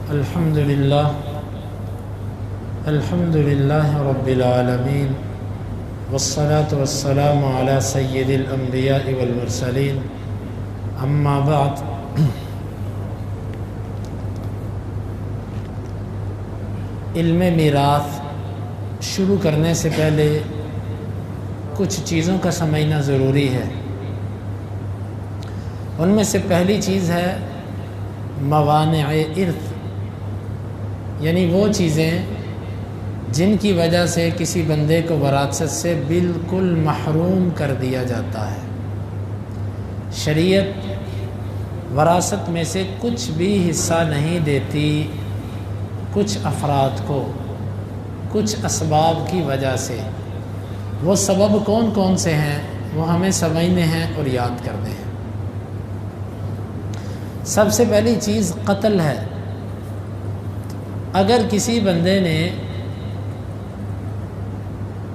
الحمد للہ رب العالمین والصلاة والسلام علی سید الانبیاء والمرسلین اما بعد۔ علم میراث شروع کرنے سے پہلے کچھ چیزوں کا سمجھنا ضروری ہے۔ ان میں سے پہلی چیز ہے موانع ارث، یعنی وہ چیزیں جن کی وجہ سے کسی بندے کو وراثت سے بالکل محروم کر دیا جاتا ہے۔ شریعت وراثت میں سے کچھ بھی حصہ نہیں دیتی کچھ افراد کو، کچھ اسباب کی وجہ سے۔ وہ سبب کون کون سے ہیں وہ ہمیں سمجھنے ہیں اور یاد کرنے ہیں۔ سب سے پہلی چیز قتل ہے۔ اگر کسی بندے نے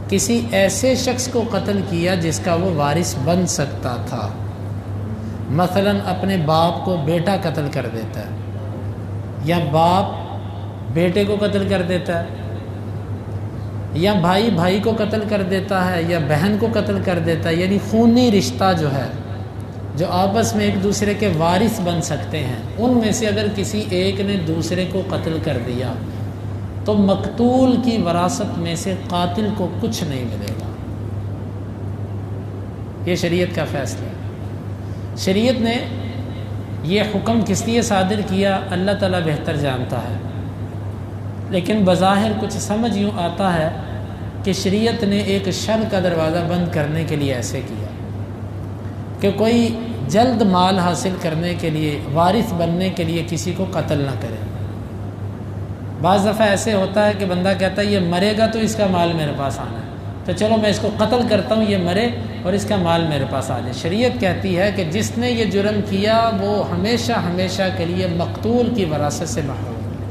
کسی ایسے شخص کو قتل کیا جس کا وہ وارث بن سکتا تھا، مثلا اپنے باپ کو بیٹا قتل کر دیتا ہے، یا باپ بیٹے کو قتل کر دیتا ہے، یا بھائی بھائی کو قتل کر دیتا ہے، یا بہن کو قتل کر دیتا ہے، یعنی خونی رشتہ جو ہے، جو آپس میں ایک دوسرے کے وارث بن سکتے ہیں، ان میں سے اگر کسی ایک نے دوسرے کو قتل کر دیا تو مقتول کی وراثت میں سے قاتل کو کچھ نہیں ملے گا۔ یہ شریعت کا فیصلہ ہے۔ شریعت نے یہ حکم کس لیے صادر کیا اللہ تعالیٰ بہتر جانتا ہے، لیکن بظاہر کچھ سمجھ یوں آتا ہے کہ شریعت نے ایک شر کا دروازہ بند کرنے کے لیے ایسے کیا کہ کوئی جلد مال حاصل کرنے کے لیے، وارث بننے کے لیے کسی کو قتل نہ کرے۔ بعض دفعہ ایسے ہوتا ہے کہ بندہ کہتا ہے یہ مرے گا تو اس کا مال میرے پاس آنا ہے، تو چلو میں اس کو قتل کرتا ہوں، یہ مرے اور اس کا مال میرے پاس آ جائے۔ شریعت کہتی ہے کہ جس نے یہ جرم کیا وہ ہمیشہ ہمیشہ کے لیے مقتول کی وراثت سے محروم ہے۔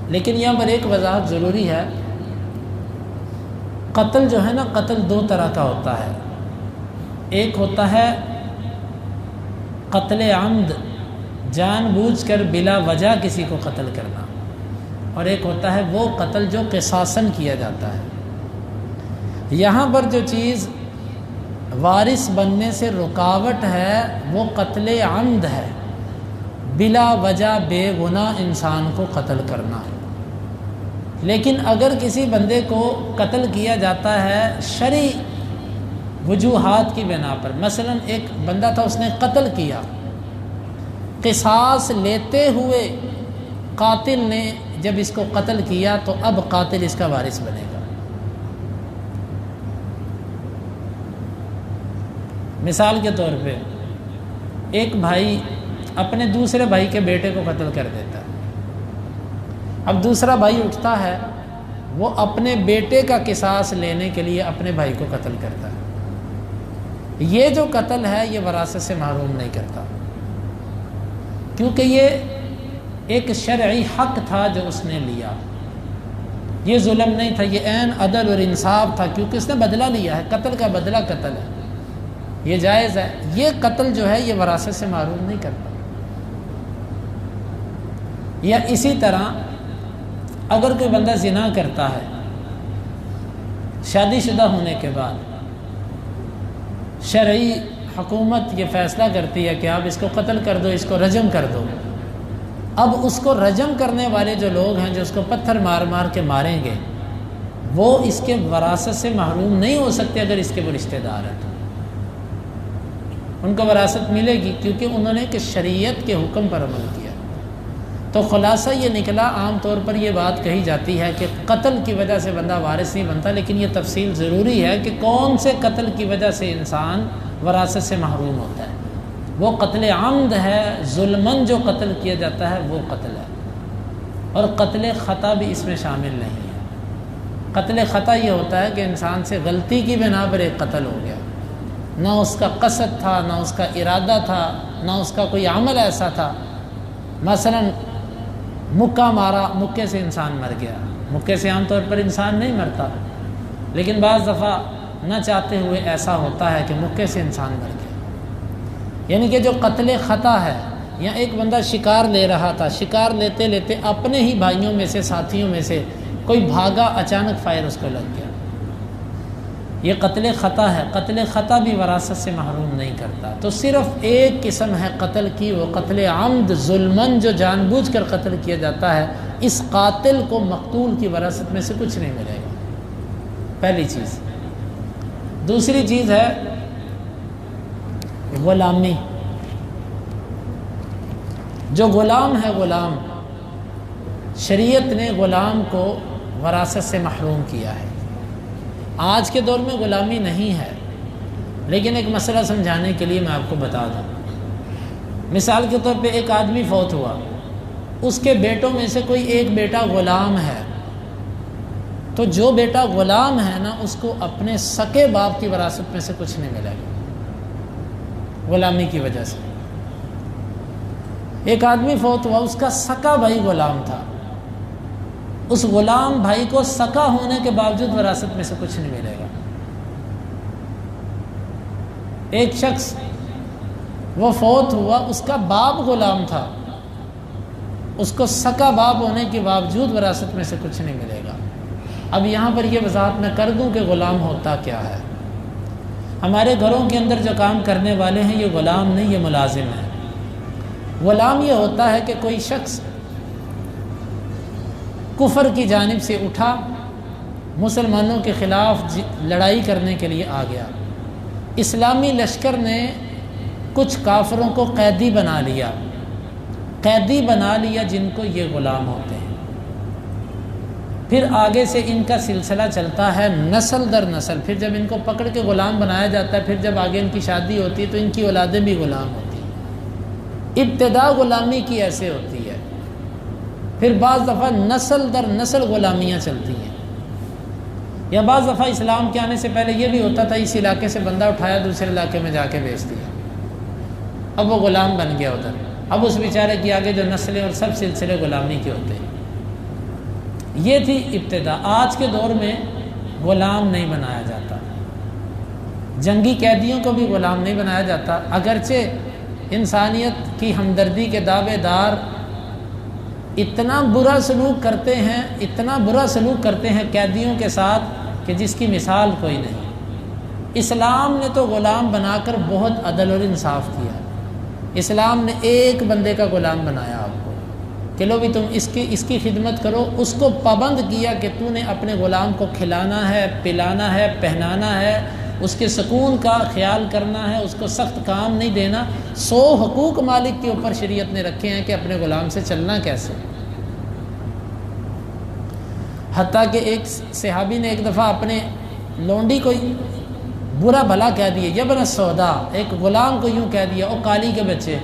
لیکن یہاں پر ایک وضاحت ضروری ہے۔ قتل جو ہے نا، قتل دو طرح کا ہوتا ہے۔ ایک ہوتا ہے قتل عمد، جان بوجھ کر بلا وجہ کسی کو قتل کرنا، اور ایک ہوتا ہے وہ قتل جو قصاصاً کیا جاتا ہے۔ یہاں پر جو چیز وارث بننے سے رکاوٹ ہے وہ قتل عمد ہے، بلا وجہ بے گناہ انسان کو قتل کرنا۔ لیکن اگر کسی بندے کو قتل کیا جاتا ہے شرعی وجوہات کی بنا پر، مثلا ایک بندہ تھا اس نے قتل کیا، قصاص لیتے ہوئے قاتل نے جب اس کو قتل کیا تو اب قاتل اس کا وارث بنے گا۔ مثال کے طور پہ ایک بھائی اپنے دوسرے بھائی کے بیٹے کو قتل کر دیتا ہے۔ اب دوسرا بھائی اٹھتا ہے، وہ اپنے بیٹے کا قصاص لینے کے لیے اپنے بھائی کو قتل کرتا ہے۔ یہ جو قتل ہے یہ وراثت سے محروم نہیں کرتا، کیونکہ یہ ایک شرعی حق تھا جو اس نے لیا۔ یہ ظلم نہیں تھا، یہ عین عدل اور انصاف تھا، کیونکہ اس نے بدلہ لیا ہے۔ قتل کا بدلہ قتل ہے، یہ جائز ہے۔ یہ قتل جو ہے یہ وراثت سے محروم نہیں کرتا۔ یا اسی طرح اگر کوئی بندہ زنا کرتا ہے شادی شدہ ہونے کے بعد، شرعی حکومت یہ فیصلہ کرتی ہے کہ آپ اس کو قتل کر دو، اس کو رجم کر دو۔ اب اس کو رجم کرنے والے جو لوگ ہیں جو اس کو پتھر مار مار کے ماریں گے، وہ اس کے وراثت سے محروم نہیں ہو سکتے اگر اس کے وہ رشتہ دار ہیں تو ان کو وراثت ملے گی، کیونکہ انہوں نے کہ شریعت کے حکم پر عمل کیا۔ تو خلاصہ یہ نکلا، عام طور پر یہ بات کہی جاتی ہے کہ قتل کی وجہ سے بندہ وارث نہیں بنتا، لیکن یہ تفصیل ضروری ہے کہ کون سے قتل کی وجہ سے انسان وراثت سے محروم ہوتا ہے۔ وہ قتل عمد ہے، ظلماً جو قتل کیا جاتا ہے وہ قتل ہے، اور قتل خطا بھی اس میں شامل نہیں ہے۔ قتل خطا یہ ہوتا ہے کہ انسان سے غلطی کی بنا پر ایک قتل ہو گیا، نہ اس کا قصد تھا، نہ اس کا ارادہ تھا، نہ اس کا کوئی عمل ایسا تھا۔ مثلا مکہ مارا، مکے سے انسان مر گیا۔ مکے سے عام طور پر انسان نہیں مرتا، لیکن بعض دفعہ نہ چاہتے ہوئے ایسا ہوتا ہے کہ مکے سے انسان مر گیا۔ یعنی کہ جو قتل خطا ہے یا ایک بندہ شکار لے رہا تھا، شکار لیتے لیتے اپنے ہی بھائیوں میں سے، ساتھیوں میں سے کوئی بھاگا، اچانک فائر اس کو لگ گیا، یہ قتل خطا ہے۔ قتل خطا بھی وراثت سے محروم نہیں کرتا۔ تو صرف ایک قسم ہے قتل کی، وہ قتل عمد، ظلماً جو جان بوجھ کر قتل کیا جاتا ہے، اس قاتل کو مقتول کی وراثت میں سے کچھ نہیں ملے گا، پہلی چیز۔ دوسری چیز ہے غلامی۔ جو غلام ہے، غلام، شریعت نے غلام کو وراثت سے محروم کیا ہے۔ آج کے دور میں غلامی نہیں ہے، لیکن ایک مسئلہ سمجھانے کے لیے میں آپ کو بتا دوں۔ مثال کے طور پہ ایک آدمی فوت ہوا، اس کے بیٹوں میں سے کوئی ایک بیٹا غلام ہے، تو جو بیٹا غلام ہے نا، اس کو اپنے سکے باپ کی وراثت میں سے کچھ نہیں ملے گا، غلامی کی وجہ سے۔ ایک آدمی فوت ہوا، اس کا سکا بھائی غلام تھا، اس غلام بھائی کو سکا ہونے کے باوجود وراثت میں سے کچھ نہیں ملے گا۔ ایک شخص وہ فوت ہوا، اس کا باپ غلام تھا، اس کو سکا باپ ہونے کے باوجود وراثت میں سے کچھ نہیں ملے گا۔ اب یہاں پر یہ وضاحت میں کر دوں کہ غلام ہوتا کیا ہے۔ ہمارے گھروں کے اندر جو کام کرنے والے ہیں، یہ غلام نہیں، یہ ملازم ہیں۔ غلام یہ ہوتا ہے کہ کوئی شخص کفر کی جانب سے اٹھا، مسلمانوں کے خلاف لڑائی کرنے کے لیے آ گیا، اسلامی لشکر نے کچھ کافروں کو قیدی بنا لیا، جن کو یہ غلام ہوتے ہیں۔ پھر آگے سے ان کا سلسلہ چلتا ہے نسل در نسل، پھر جب ان کو پکڑ کے غلام بنایا جاتا ہے، پھر جب آگے ان کی شادی ہوتی ہے تو ان کی اولادیں بھی غلام ہوتی ہیں۔ ابتدا غلامی کی ایسے ہوتی ہے، پھر بعض دفعہ نسل در نسل غلامیاں چلتی ہیں، یا بعض دفعہ اسلام کے آنے سے پہلے یہ بھی ہوتا تھا، اس علاقے سے بندہ اٹھایا دوسرے علاقے میں جا کے بیچ دیا، اب وہ غلام بن گیا ادھر، اب اس بیچارے کی آگے جو نسلیں اور سب سلسلے غلامی کے ہوتے ہیں۔ یہ تھی ابتدا۔ آج کے دور میں غلام نہیں بنایا جاتا، جنگی قیدیوں کو بھی غلام نہیں بنایا جاتا، اگرچہ انسانیت کی ہمدردی کے دعوے دار اتنا برا سلوک کرتے ہیں قیدیوں کے ساتھ کہ جس کی مثال کوئی نہیں۔ اسلام نے تو غلام بنا کر بہت عدل اور انصاف کیا۔ اسلام نے ایک بندے کا غلام بنایا آپ کو کہ لو بھی تم اس کی خدمت کرو، اس کو پابند کیا کہ تو نے اپنے غلام کو کھلانا ہے، پلانا ہے، پہنانا ہے، اس کے سکون کا خیال کرنا ہے، اس کو سخت کام نہیں دینا۔ 100 حقوق مالک کے اوپر شریعت نے رکھے ہیں کہ اپنے غلام سے چلنا کیسے۔ حتیٰ کہ ایک صحابی نے ایک دفعہ اپنے لونڈی کو برا بھلا کہہ دیا، یبن السودا، ایک غلام کو یوں کہہ دیا، او کالی کے بچے۔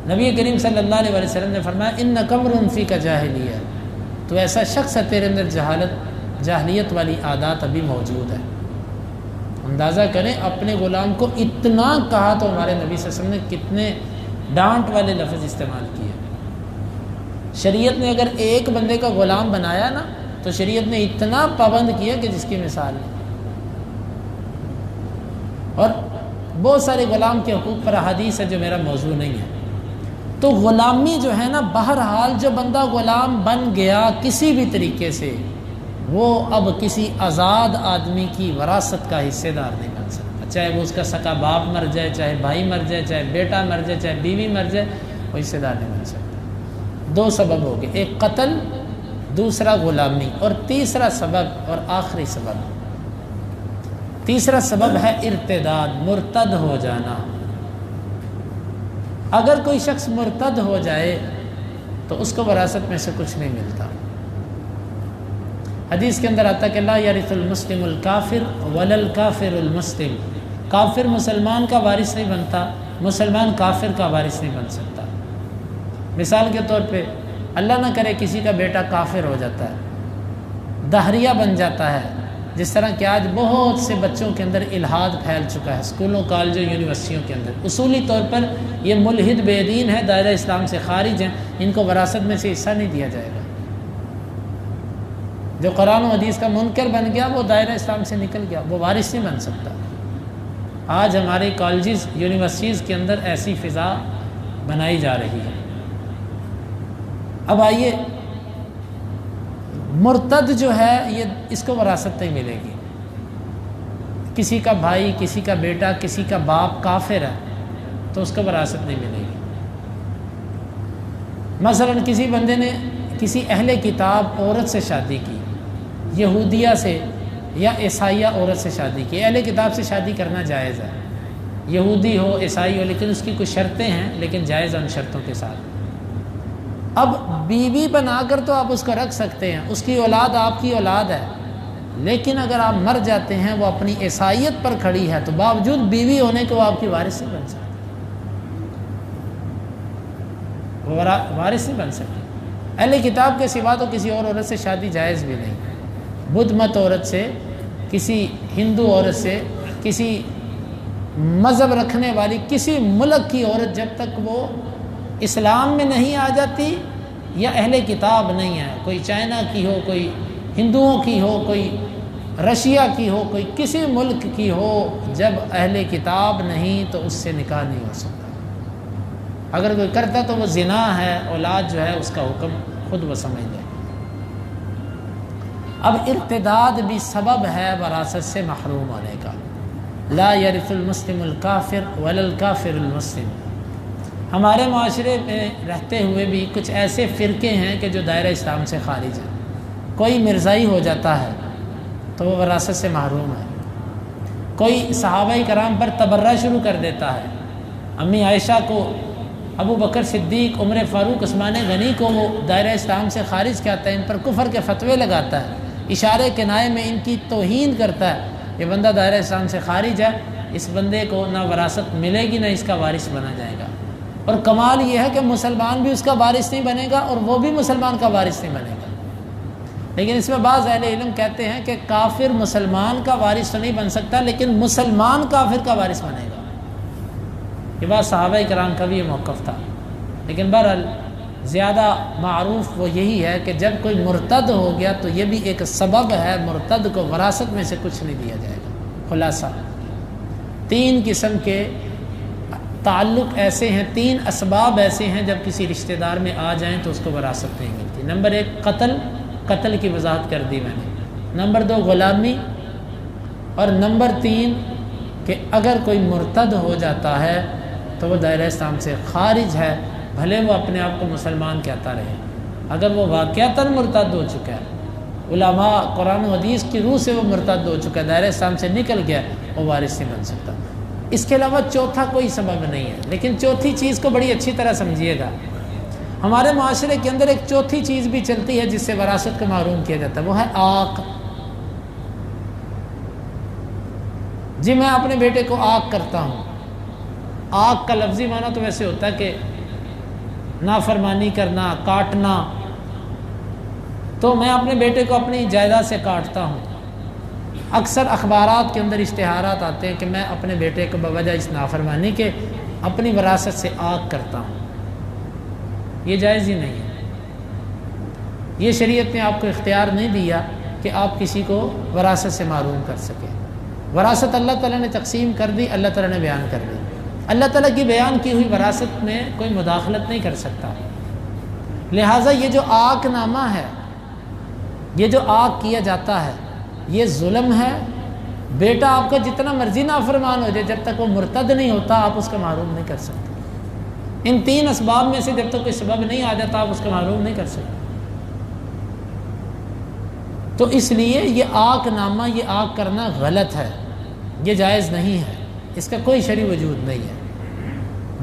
نبی کریم صلی اللہ علیہ وسلم نے فرمایا انک امرؤ فیک جاہلیہ، تو ایسا شخص ہے تیرے اندر جاہلیت والی عادات ابھی موجود ہے۔ اندازہ کریں اپنے غلام کو اتنا کہا تو ہمارے نبی صلی اللہ علیہ وسلم نے کتنے ڈانٹ والے لفظ استعمال کیے۔ شریعت نے اگر ایک بندے کا غلام بنایا نا تو شریعت نے اتنا پابند کیا کہ جس کی مثال نہیں۔ اور بہت سارے غلام کے حقوق پر احادیث ہے جو میرا موضوع نہیں ہے۔ تو غلامی جو ہے نا، بہرحال جو بندہ غلام بن گیا کسی بھی طریقے سے، وہ اب کسی آزاد آدمی کی وراثت کا حصے دار نہیں بن سکتا، چاہے وہ اس کا سکا باپ مر جائے، چاہے بھائی مر جائے، چاہے بیٹا مر جائے، چاہے بیوی مر جائے، وہ حصے دار نہیں بن سکتا۔ 2 سبب ہو گئے، ایک قتل، دوسرا غلامی، اور تیسرا سبب اور آخری سبب، تیسرا سبب ہے ارتداد، مرتد ہو جانا۔ اگر کوئی شخص مرتد ہو جائے تو اس کو وراثت میں سے کچھ نہیں ملتا۔ حدیث کے اندر آتا کہ لا یرث المسلم الکافر ولا الکافر المسلم، کافر مسلمان کا وارث نہیں بنتا، مسلمان کافر کا وارث نہیں بن سکتا۔ مثال کے طور پہ اللہ نہ کرے کسی کا بیٹا کافر ہو جاتا ہے، دہریہ بن جاتا ہے، جس طرح کہ آج بہت سے بچوں کے اندر الحاد پھیل چکا ہے، اسکولوں، کالجوں، یونیورسٹیوں کے اندر۔ اصولی طور پر یہ ملحد بے دین ہے، دائرہ اسلام سے خارج ہیں، ان کو وراثت میں سے حصہ نہیں دیا جائے گا۔ جو قرآن و حدیث کا منکر بن گیا وہ دائرہ اسلام سے نکل گیا، وہ وارث نہیں بن سکتا۔ آج ہمارے کالجز یونیورسٹیز کے اندر ایسی فضا بنائی جا رہی ہے۔ اب آئیے، مرتد جو ہے یہ اس کو وراثت نہیں ملے گی۔ کسی کا بھائی، کسی کا بیٹا، کسی کا باپ کافر ہے تو اس کو وراثت نہیں ملے گی۔ مثلا کسی بندے نے کسی اہل کتاب عورت سے شادی کی، یہودیہ سے یا عیسائیہ عورت سے شادی کی۔ اہل کتاب سے شادی کرنا جائز ہے، یہودی ہو عیسائی ہو، لیکن اس کی کچھ شرطیں ہیں، لیکن جائز ان شرطوں کے ساتھ۔ اب بیوی بنا کر تو آپ اس کو رکھ سکتے ہیں، اس کی اولاد آپ کی اولاد ہے، لیکن اگر آپ مر جاتے ہیں وہ اپنی عیسائیت پر کھڑی ہے تو باوجود بیوی ہونے کے وہ آپ کی وارث نہیں بن سکتی، وہ وارث نہیں بن سکتی۔ اہل کتاب کے سوا تو کسی اور عورت سے شادی جائز بھی نہیں۔ بدھ مت عورت سے، کسی ہندو عورت سے، کسی مذہب رکھنے والی کسی ملک کی عورت جب تک وہ اسلام میں نہیں آ جاتی یا اہل کتاب نہیں ہے، کوئی چائنا کی ہو، کوئی ہندوؤں کی ہو، کوئی رشیا کی ہو، کوئی کسی ملک کی ہو، جب اہل کتاب نہیں تو اس سے نکاح نہیں ہو سکتا۔ اگر کوئی کرتا تو وہ زنا ہے، اولاد جو ہے اس کا حکم خود وہ سمجھ لے۔ اب ارتداد بھی سبب ہے وراثت سے محروم ہونے کا۔ لا یرث المسلم الکافر ولا الکافر المسلم۔ ہمارے معاشرے میں رہتے ہوئے بھی کچھ ایسے فرقے ہیں کہ جو دائرہ اسلام سے خارج ہیں۔ کوئی مرزائی ہو جاتا ہے تو وہ وراثت سے محروم ہے، کوئی صحابہ کرام پر تبرہ شروع کر دیتا ہے، امی عائشہ کو، ابو بکر صدیق، عمر فاروق، عثمان غنی کو وہ دائرہ اسلام سے خارج کہتا ہے، ان پر کفر کے فتوے لگاتا ہے، اشارے کنائے میں ان کی توہین کرتا ہے، یہ بندہ دائرہ اسلام سے خارج ہے، اس بندے کو نہ وراثت ملے گی نہ اس کا وارث بنا جائے گا۔ اور کمال یہ ہے کہ مسلمان بھی اس کا وارث نہیں بنے گا اور وہ بھی مسلمان کا وارث نہیں بنے گا۔ لیکن اس میں بعض اہل علم کہتے ہیں کہ کافر مسلمان کا وارث تو نہیں بن سکتا، لیکن مسلمان کافر کا وارث بنے گا۔ یہ بات صحابہ کرام کا بھی یہ موقف تھا، لیکن بہرحال زیادہ معروف وہ یہی ہے کہ جب کوئی مرتد ہو گیا تو یہ بھی ایک سبب ہے، مرتد کو وراثت میں سے کچھ نہیں دیا جائے گا۔ خلاصہ، 3 قسم کے تعلق ایسے ہیں، 3 اسباب ایسے ہیں جب کسی رشتہ دار میں آ جائیں تو اس کو وراثت نہیں ملتی۔ نمبر 1 قتل کی وضاحت کر دی میں نے، نمبر 2 غلامی، اور نمبر 3 کہ اگر کوئی مرتد ہو جاتا ہے تو وہ دائرہ اسلام سے خارج ہے، بھلے وہ اپنے آپ کو مسلمان کہتا رہے۔ اگر وہ واقعتاً مرتد ہو چکا ہے، علماء قرآن و حدیث کی روح سے وہ مرتد ہو چکا ہے، دائرہ اسلام سے نکل گیا، وہ وارث نہیں بن سکتا۔ اس کے علاوہ چوتھا کوئی سبب نہیں ہے، لیکن چوتھی چیز کو بڑی اچھی طرح سمجھیے گا۔ ہمارے معاشرے کے اندر ایک چوتھی چیز بھی چلتی ہے جس سے وراثت کو محروم کیا جاتا ہے، وہ ہے آق۔ جی میں اپنے بیٹے کو آق کرتا ہوں۔ آق کا لفظی معنی تو ویسے ہوتا ہے کہ نافرمانی کرنا، کاٹنا، تو میں اپنے بیٹے کو اپنی جائیداد سے کاٹتا ہوں۔ اکثر اخبارات کے اندر اشتہارات آتے ہیں کہ میں اپنے بیٹے کو بوجہ اس نافرمانی کے اپنی وراثت سے آق کرتا ہوں۔ یہ جائز ہی نہیں ہے، یہ شریعت نے آپ کو اختیار نہیں دیا کہ آپ کسی کو وراثت سے محروم کر سکیں۔ وراثت اللہ تعالیٰ نے تقسیم کر دی، اللہ تعالیٰ نے بیان کر دی۔ اللہ تعالیٰ کی بیان کی ہوئی وراثت میں کوئی مداخلت نہیں کر سکتا۔ لہٰذا یہ جو آق نامہ ہے، یہ جو آق کیا جاتا ہے، یہ ظلم ہے۔ بیٹا آپ کا جتنا مرضی نافرمان ہو جائے، جب تک وہ مرتد نہیں ہوتا آپ اس کو محروم نہیں کر سکتے۔ ان 3 اسباب میں سے جب تک کوئی سبب نہیں آ جاتا آپ اس کو محروم نہیں کر سکتے۔ تو اس لیے یہ آق نامہ، یہ آق کرنا غلط ہے، یہ جائز نہیں ہے، اس کا کوئی شرعی وجود نہیں ہے۔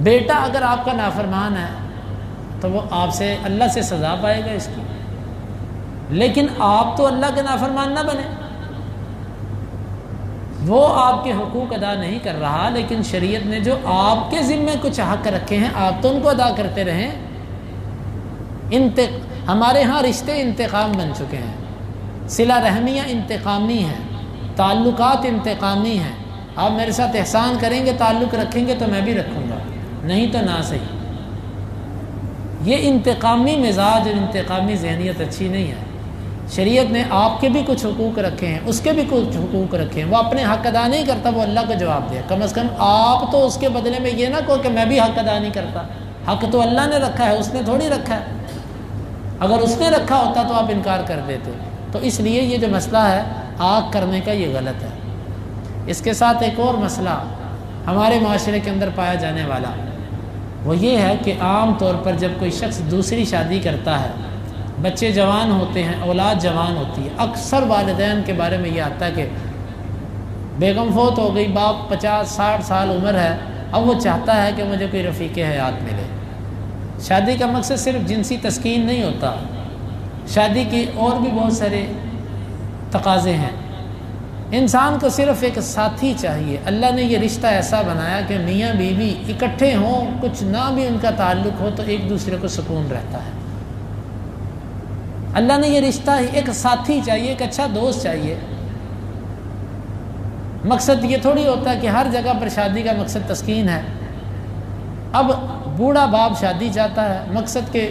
بیٹا اگر آپ کا نافرمان ہے تو وہ آپ سے، اللہ سے سزا پائے گا اس کی، لیکن آپ تو اللہ کے نافرمان نہ بنے۔ وہ آپ کے حقوق ادا نہیں کر رہا، لیکن شریعت نے جو آپ کے ذمے کچھ حق رکھے ہیں آپ تو ان کو ادا کرتے رہیں۔ ہمارے ہاں رشتے انتقام بن چکے ہیں، صلہ رحمیاں انتقامی ہیں، تعلقات انتقامی ہیں۔ آپ میرے ساتھ احسان کریں گے، تعلق رکھیں گے تو میں بھی رکھوں گا، نہیں تو نہ صحیح۔ یہ انتقامی مزاج اور انتقامی ذہنیت اچھی نہیں ہے۔ شریعت نے آپ کے بھی کچھ حقوق رکھے ہیں، اس کے بھی کچھ حقوق رکھے ہیں، وہ اپنے حق ادا نہیں کرتا، وہ اللہ کو جواب دے، کم از کم آپ تو اس کے بدلے میں یہ نہ کہو کہ میں بھی حق ادا نہیں کرتا، حق تو اللہ نے رکھا ہے، اس نے تھوڑی رکھا ہے، اگر اس نے رکھا ہوتا تو آپ انکار کر دیتے۔ تو اس لیے یہ جو مسئلہ ہے آگ کرنے کا یہ غلط ہے۔ اس کے ساتھ ایک اور مسئلہ ہمارے معاشرے کے اندر پایا جانے والا وہ یہ ہے کہ عام طور پر جب کوئی شخص دوسری شادی کرتا ہے، بچے جوان ہوتے ہیں، اولاد جوان ہوتی ہے، اکثر والدین کے بارے میں یہ آتا ہے کہ بیگم فوت ہو گئی، باپ 50-60 سال عمر ہے، اب وہ چاہتا ہے کہ مجھے کوئی رفیق حیات ملے۔ شادی کا مقصد صرف جنسی تسکین نہیں ہوتا، شادی کی اور بھی بہت سارے تقاضے ہیں۔ انسان کو صرف ایک ساتھی چاہیے۔ اللہ نے یہ رشتہ ایسا بنایا کہ میاں بیوی اکٹھے ہوں، کچھ نہ بھی ان کا تعلق ہو تو ایک دوسرے کو سکون رہتا ہے۔ اللہ نے یہ رشتہ ایک ساتھی چاہیے، ایک اچھا دوست چاہیے۔ مقصد یہ تھوڑی ہوتا ہے کہ ہر جگہ پر شادی کا مقصد تسکین ہے۔ اب بوڑھا باپ شادی چاہتا ہے، مقصد کہ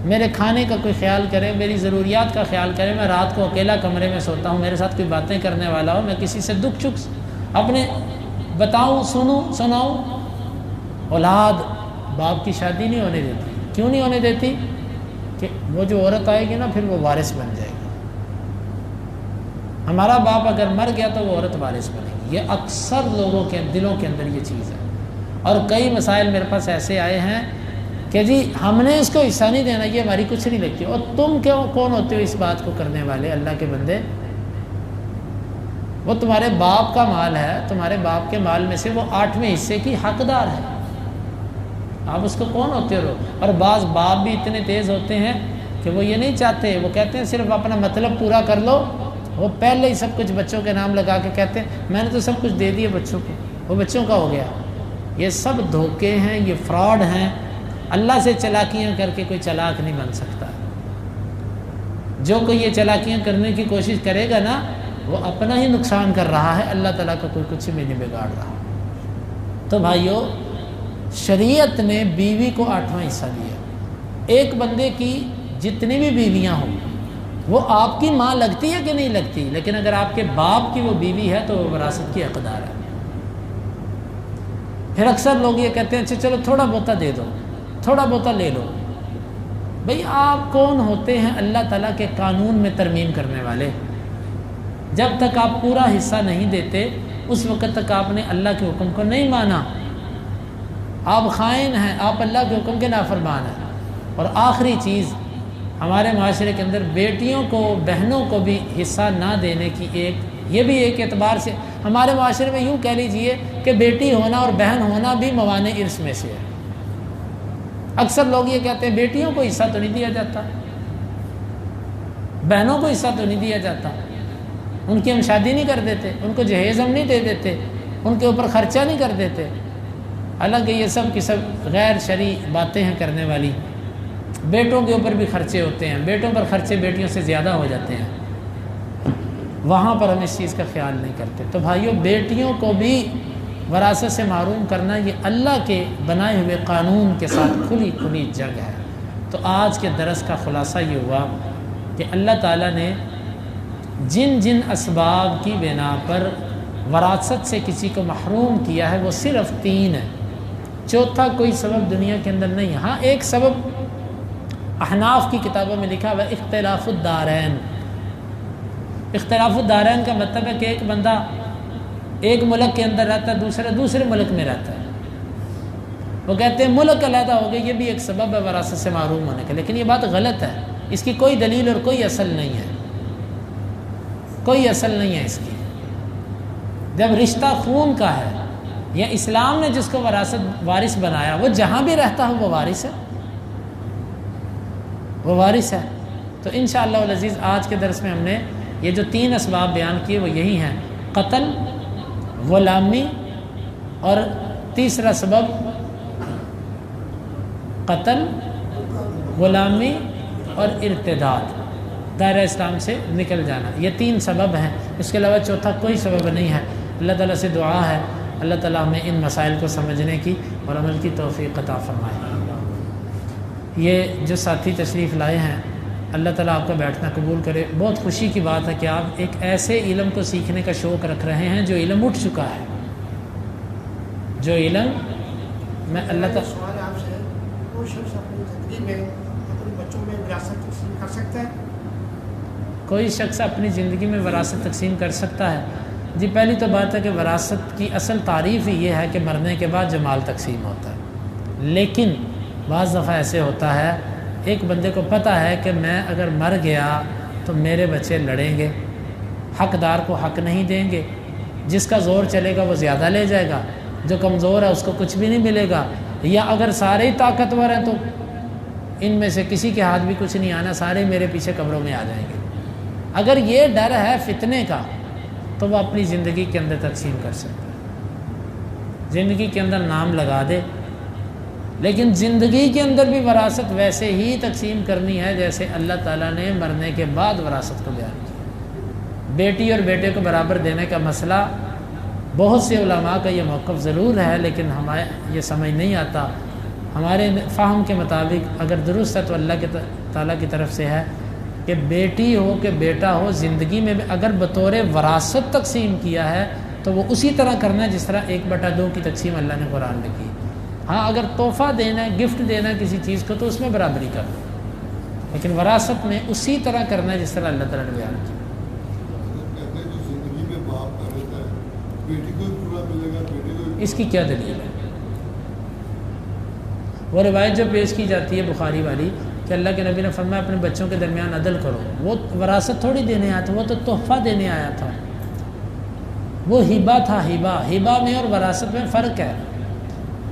میرے کھانے کا کوئی خیال کرے، میری ضروریات کا خیال کرے، میں رات کو اکیلا کمرے میں سوتا ہوں، میرے ساتھ کوئی باتیں کرنے والا ہو، میں کسی سے دکھ چکھ اپنے بتاؤں، سناؤں۔ اولاد باپ کی شادی نہیں ہونے دیتی۔ کیوں نہیں ہونے دیتی؟ کہ وہ جو عورت آئے گی نا پھر وہ وارث بن جائے گی۔ ہمارا باپ اگر مر گیا تو وہ عورت وارث بنے گی۔ یہ اکثر لوگوں کے دلوں کے اندر یہ چیز ہے، اور کئی مسائل میرے پاس ایسے آئے ہیں کہ جی ہم نے اس کو حصہ نہیں دینا، یہ ہماری کچھ نہیں لگتی، اور تم کون ہوتے ہو اس بات کو کرنے والے؟ اللہ کے بندے، وہ تمہارے باپ کا مال ہے، تمہارے باپ کے مال میں سے وہ 8ویں حصے کی حقدار ہے، آپ اس کو کون ہوتے ہو؟ اور بعض باپ بھی اتنے تیز ہوتے ہیں کہ وہ یہ نہیں چاہتے، وہ کہتے ہیں صرف اپنا مطلب پورا کر لو، وہ پہلے ہی سب کچھ بچوں کے نام لگا کے کہتے ہیں میں نے تو سب کچھ دے دیا بچوں کو، وہ بچوں کا ہو گیا۔ یہ سب دھوکے ہیں، یہ فراڈ ہیں۔ اللہ سے چلاکیاں کر کے کوئی چلاک نہیں بن سکتا۔ جو کوئی یہ چلاکیاں کرنے کی کوشش کرے گا نا وہ اپنا ہی نقصان کر رہا ہے، اللہ تعالیٰ کا کوئی کچھ بھی نہیں بگاڑ رہا۔ تو بھائیو، شریعت نے بیوی کو 8واں حصہ دیا۔ ایک بندے کی جتنی بھی بیویاں ہوں وہ آپ کی ماں لگتی ہے کہ نہیں لگتی، لیکن اگر آپ کے باپ کی وہ بیوی ہے تو وہ وراثت کی حقدار ہے۔ پھر اکثر لوگ یہ کہتے ہیں اچھا چلو تھوڑا بہتا دے دو، تھوڑا بہتا لے لو۔ بھئی آپ کون ہوتے ہیں اللہ تعالیٰ کے قانون میں ترمیم کرنے والے؟ جب تک آپ پورا حصہ نہیں دیتے اس وقت تک آپ نے اللہ کے حکم کو نہیں مانا، آپ خائن ہیں، آپ اللہ کے حکم کے نافرمان ہیں۔ اور آخری چیز، ہمارے معاشرے کے اندر بیٹیوں کو، بہنوں کو بھی حصہ نہ دینے کی یہ بھی ایک اعتبار سے ہمارے معاشرے میں یوں کہہ لیجئے کہ بیٹی ہونا اور بہن ہونا بھی موانع ارث میں سے ہے۔ اکثر لوگ یہ کہتے ہیں بیٹیوں کو حصہ تو نہیں دیا جاتا، بہنوں کو حصہ تو نہیں دیا جاتا، ان کی ہم شادی نہیں کر دیتے، ان کو جہیز ہم نہیں دے دیتے، ان کے اوپر خرچہ نہیں کر دیتے۔ حالانکہ یہ سب کی سب غیر شرعی باتیں ہیں کرنے والی۔ بیٹوں کے اوپر بھی خرچے ہوتے ہیں، بیٹوں پر خرچے بیٹیوں سے زیادہ ہو جاتے ہیں، وہاں پر ہم اس چیز کا خیال نہیں کرتے۔ تو بھائیوں، بیٹیوں کو بھی وراثت سے محروم کرنا یہ اللہ کے بنائے ہوئے قانون کے ساتھ کھلی کھلی جنگ ہے۔ تو آج کے درس کا خلاصہ یہ ہوا کہ اللہ تعالیٰ نے جن جن اسباب کی بنا پر وراثت سے کسی کو محروم کیا ہے وہ صرف 3 ہے، چوتھا کوئی سبب دنیا کے اندر نہیں ہے۔ ہاں ایک سبب احناف کی کتابوں میں لکھا ہوا اختلاف الدارین۔ اختلاف الدارین کا مطلب ہے کہ ایک بندہ ایک ملک کے اندر رہتا ہے، دوسرے ملک میں رہتا ہے، وہ کہتے ہیں ملک علیحدہ ہو گئے، یہ بھی ایک سبب ہے وراثت سے محروم ہونے کا، لیکن یہ بات غلط ہے، اس کی کوئی دلیل اور کوئی اصل نہیں ہے، کوئی اصل نہیں ہے اس کی۔ جب رشتہ خون کا ہے یا اسلام نے جس کو وارث بنایا وہ جہاں بھی رہتا ہو وہ وارث ہے، وہ وارث ہے۔ تو انشاءاللہ العزیز آج کے درس میں ہم نے یہ جو 3 اسباب بیان کیے وہ یہی ہیں: قتل، غلامی، اور تیسرا سبب قتل، غلامی اور ارتداد، دائرہ اسلام سے نکل جانا۔ یہ 3 سبب ہیں، اس کے علاوہ چوتھا کوئی سبب نہیں ہے۔ اللہ تعالیٰ سے دعا ہے اللہ تعالیٰ ہمیں ان مسائل کو سمجھنے کی اور عمل کی توفیق عطا فرمائے۔ یہ جو ساتھی تشریف لائے ہیں اللہ تعالیٰ آپ کا بیٹھنا قبول کرے۔ بہت خوشی کی بات ہے کہ آپ ایک ایسے علم کو سیکھنے کا شوق رکھ رہے ہیں جو علم اٹھ چکا ہے، جو علم میں اللہ تعالیٰ سوال ہے آپ سے، کوئی شخص اپنی زندگی میں اپنے بچوں میں وراثت تقسیم کر سکتا ہے؟ کوئی شخص اپنی زندگی میں وراثت تقسیم کر سکتا ہے؟ جی پہلی تو بات ہے کہ وراثت کی اصل تعریف ہی یہ ہے کہ مرنے کے بعد جو مال تقسیم ہوتا ہے، لیکن بعض دفعہ ایسے ہوتا ہے ایک بندے کو پتہ ہے کہ میں اگر مر گیا تو میرے بچے لڑیں گے، حقدار کو حق نہیں دیں گے، جس کا زور چلے گا وہ زیادہ لے جائے گا، جو کمزور ہے اس کو کچھ بھی نہیں ملے گا، یا اگر سارے ہی طاقتور ہیں تو ان میں سے کسی کے ہاتھ بھی کچھ نہیں آنا، سارے میرے پیچھے قبروں میں آ جائیں گے۔ اگر یہ ڈر ہے فتنے کا تو وہ اپنی زندگی کے اندر تقسیم کر سکتا ہے، زندگی کے اندر نام لگا دے، لیکن زندگی کے اندر بھی وراثت ویسے ہی تقسیم کرنی ہے جیسے اللہ تعالیٰ نے مرنے کے بعد وراثت کو بیان کیا۔ بیٹی اور بیٹے کو برابر دینے کا مسئلہ بہت سے علماء کا یہ موقف ضرور ہے، لیکن ہمیں یہ سمجھ نہیں آتا۔ ہمارے فہم کے مطابق اگر درست ہے تو اللہ کے تعالیٰ کی طرف سے ہے کہ بیٹی ہو کہ بیٹا ہو، زندگی میں اگر بطور وراثت تقسیم کیا ہے تو وہ اسی طرح کرنا ہے جس طرح 1/2 کی تقسیم اللہ نے قرآن میں کی۔ ہاں اگر تحفہ دینا ہے، گفٹ دینا ہے کسی چیز کو تو اس میں برابری کر دو، لیکن وراثت میں اسی طرح کرنا ہے جس طرح اللہ تعالیٰ نے بیان کیا۔ اس کی کیا دلیل ہے؟ وہ روایت جو پیش کی جاتی ہے بخاری والی کہ اللہ کے نبی نے فرمایا اپنے بچوں کے درمیان عدل کرو، وہ وراثت تھوڑی دینے آیا تھا، وہ تو تحفہ دینے آیا تھا، وہ ہبہ تھا۔ ہبہ میں اور وراثت میں فرق ہے۔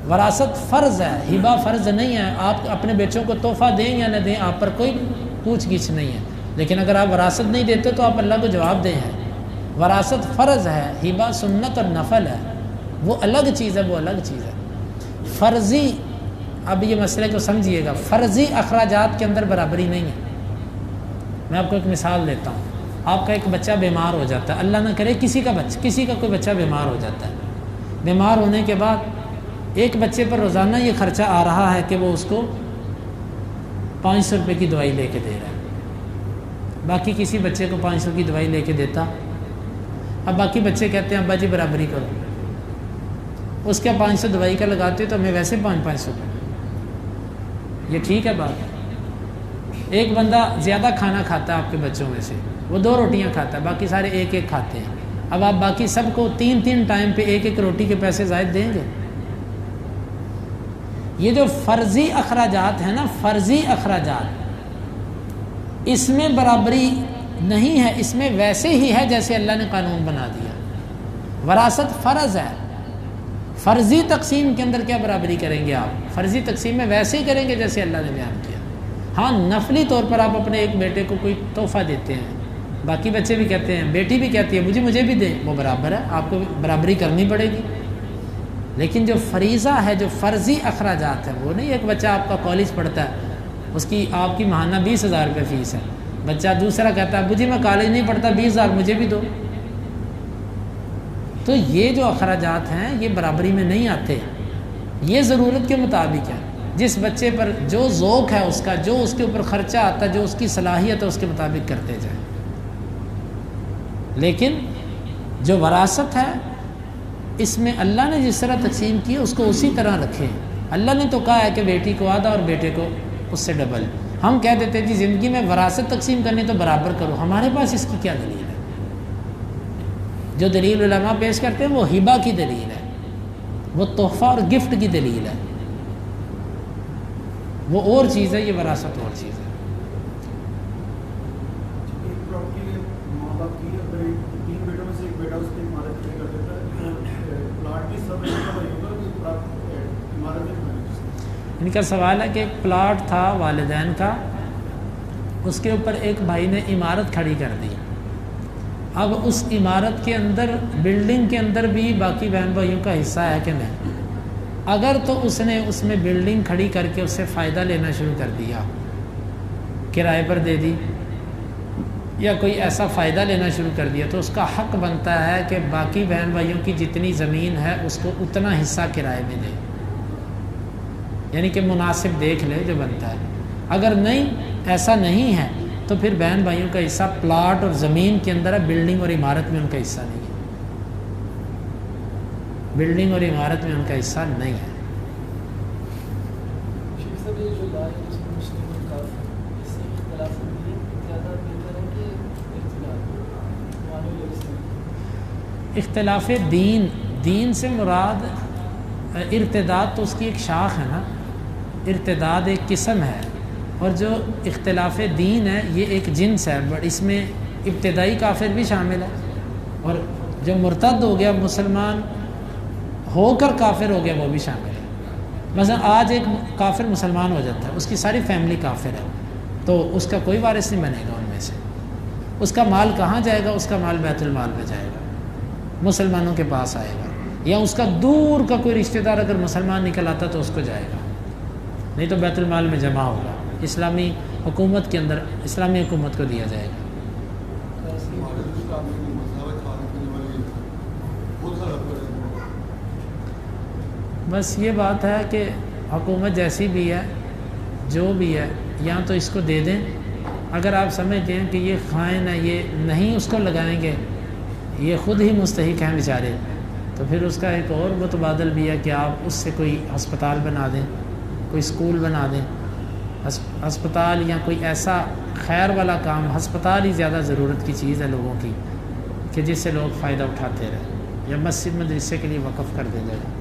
وراثت فرض ہے، ہبہ فرض نہیں ہے۔ آپ اپنے بچوں کو تحفہ دیں یا نہ دیں آپ پر کوئی پوچھ گچھ نہیں ہے، لیکن اگر آپ وراثت نہیں دیتے تو آپ اللہ کو جواب دیں ہیں۔ وراثت فرض ہے، ہبہ سنت اور نفل ہے، وہ الگ چیز ہے، وہ الگ چیز ہے۔ فرضی، اب یہ مسئلے کو سمجھیے گا، فرضی اخراجات کے اندر برابری نہیں ہے۔ میں آپ کو ایک مثال دیتا ہوں۔ آپ کا ایک بچہ بیمار ہو جاتا ہے، اللہ نہ کرے کسی کا کوئی بچہ بیمار ہو جاتا ہے۔ بیمار ہونے کے بعد ایک بچے پر روزانہ یہ خرچہ آ رہا ہے کہ وہ اس کو 500 روپے کی دوائی لے کے دے رہا ہے، باقی کسی بچے کو 500 کی دوائی لے کے دیتا۔ اب باقی بچے کہتے ہیں ابا جی برابری کرو، اس کے 500 دوائی کا لگاتے ہو تو ہمیں ویسے 500 یہ ٹھیک ہے بات؟ ایک بندہ زیادہ کھانا کھاتا ہے آپ کے بچوں میں سے، وہ 2 روٹیاں کھاتا ہے، باقی سارے 1 کھاتے ہیں۔ اب آپ باقی سب کو 3 ٹائم پہ 1 روٹی کے پیسے زائد دیں گے؟ یہ جو فرضی اخراجات ہیں نا، فرضی اخراجات، اس میں برابری نہیں ہے، اس میں ویسے ہی ہے جیسے اللہ نے قانون بنا دیا۔ وراثت فرض ہے، فرضی تقسیم کے اندر کیا برابری کریں گے آپ؟ فرضی تقسیم میں ویسے ہی کریں گے جیسے اللہ نے بیان کیا۔ ہاں نفلی طور پر آپ اپنے ایک بیٹے کو کوئی تحفہ دیتے ہیں، باقی بچے بھی کہتے ہیں، بیٹی بھی کہتی ہے مجھے بھی دیں، وہ برابر ہے، آپ کو برابری کرنی پڑے گی۔ لیکن جو فریضہ ہے، جو فرضی اخراجات ہے، وہ نہیں۔ ایک بچہ آپ کا کالج پڑھتا ہے، اس کی آپ کی ماہانہ 20,000 روپے فیس ہے، بچہ دوسرا کہتا ہے مجھے میں کالج نہیں پڑھتا 20,000 مجھے بھی دو۔ تو یہ جو اخراجات ہیں یہ برابری میں نہیں آتے، یہ ضرورت کے مطابق ہے۔ جس بچے پر جو ذوق ہے اس کا، جو اس کے اوپر خرچہ آتا ہے، جو اس کی صلاحیت ہے اس کے مطابق کرتے جائیں۔ لیکن جو وراثت ہے اس میں اللہ نے جس طرح تقسیم کی اس کو اسی طرح رکھیں۔ اللہ نے تو کہا ہے کہ بیٹی کو آدھا اور بیٹے کو اس سے ڈبل۔ ہم کہہ دیتے جی زندگی میں وراثت تقسیم کرنی تو برابر کرو، ہمارے پاس اس کی کیا دلیل ہے؟ جو دلیل علماء پیش کرتے ہیں وہ ہبہ کی دلیل ہے، وہ تحفہ اور گفٹ کی دلیل ہے، وہ اور چیز ہے، یہ وراثت اور چیز ہے۔ ان کا سوال ہے کہ ایک پلاٹ تھا والدین کا، اس کے اوپر ایک بھائی نے عمارت کھڑی کر دی۔ اب اس عمارت کے اندر، بلڈنگ کے اندر بھی باقی بہن بھائیوں کا حصہ ہے کہ نہیں؟ اگر تو اس نے اس میں بلڈنگ کھڑی کر کے اس سے فائدہ لینا شروع کر دیا، کرائے پر دے دی یا کوئی ایسا فائدہ لینا شروع کر دیا، تو اس کا حق بنتا ہے کہ باقی بہن بھائیوں کی جتنی زمین ہے اس کو اتنا حصہ کرائے میں دے، یعنی کہ مناسب دیکھ لے جو بنتا ہے۔ اگر نہیں، ایسا نہیں ہے تو پھر بہن بھائیوں کا حصہ پلاٹ اور زمین کے اندر ہے، بلڈنگ اور عمارت میں ان کا حصہ نہیں ہے، بلڈنگ اور عمارت میں ان کا حصہ نہیں ہے۔ اختلاف دین سے مراد ارتداد تو اس کی ایک شاخ ہے نا، ارتداد ایک قسم ہے، اور جو اختلاف دین ہے یہ ایک جنس ہے، بٹ اس میں ابتدائی کافر بھی شامل ہے، اور جو مرتد ہو گیا مسلمان ہو کر کافر ہو گیا وہ بھی شامل ہے۔ مثلا آج ایک کافر مسلمان ہو جاتا ہے، اس کی ساری فیملی کافر ہے، تو اس کا کوئی وارث نہیں بنے گا ان میں سے، اس کا مال کہاں جائے گا؟ اس کا مال بیت المال میں جائے گا، مسلمانوں کے پاس آئے گا، یا اس کا دور کا کوئی رشتہ دار اگر مسلمان نکل آتا تو اس کو جائے گا، نہیں تو بیت المال میں جمع ہوگا، اسلامی حکومت کے اندر اسلامی حکومت کو دیا جائے گا۔ بس یہ بات ہے کہ حکومت جیسی بھی ہے جو بھی ہے، یا تو اس کو دے دیں، اگر آپ سمجھتے ہیں کہ یہ خائن ہے، یہ نہیں اس کو لگائیں گے، یہ خود ہی مستحق ہیں بیچارے، تو پھر اس کا ایک اور متبادل بھی ہے کہ آپ اس سے کوئی ہسپتال بنا دیں، کوئی اسکول بنا دیں، ہسپتال یا کوئی ایسا خیر والا کام، ہسپتال ہی زیادہ ضرورت کی چیز ہے لوگوں کی کہ جس سے لوگ فائدہ اٹھاتے رہیں، یا مسجد مدرسے کے لیے وقف کر دیں جائے۔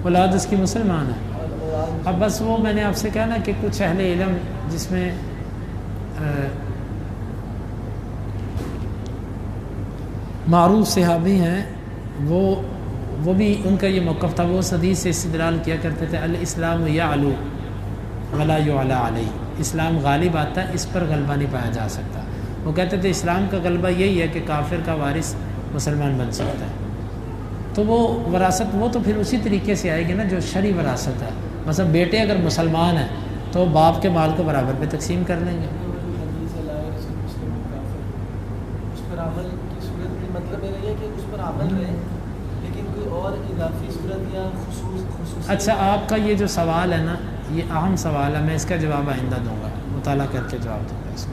اولاد اس کی مسلمان ہے۔ اب بس وہ میں نے آپ سے کہا نا کہ کچھ اہل علم جس میں معروف صحابی ہیں، وہ بھی ان کا یہ موقف تھا، وہ اس حدیث سے استدلال کیا کرتے تھے، الاسلام یعلو ولا یعلی علیہ، اسلام غالب آتا ہے، اس پر غلبہ نہیں پایا جا سکتا۔ وہ کہتے تھے اسلام کا غلبہ یہی ہے کہ کافر کا وارث مسلمان بن سکتا ہے، تو وہ وراثت وہ تو پھر اسی طریقے سے آئے گی نا جو شرعی وراثت ہے، مثلا بیٹے اگر مسلمان ہیں تو باپ کے مال کو برابر پہ تقسیم کر لیں گے۔ اچھا، آپ کا یہ جو سوال ہے نا، یہ اہم سوال ہے، میں اس کا جواب آئندہ دوں گا، مطالعہ کر کے جواب دوں گا اس کا۔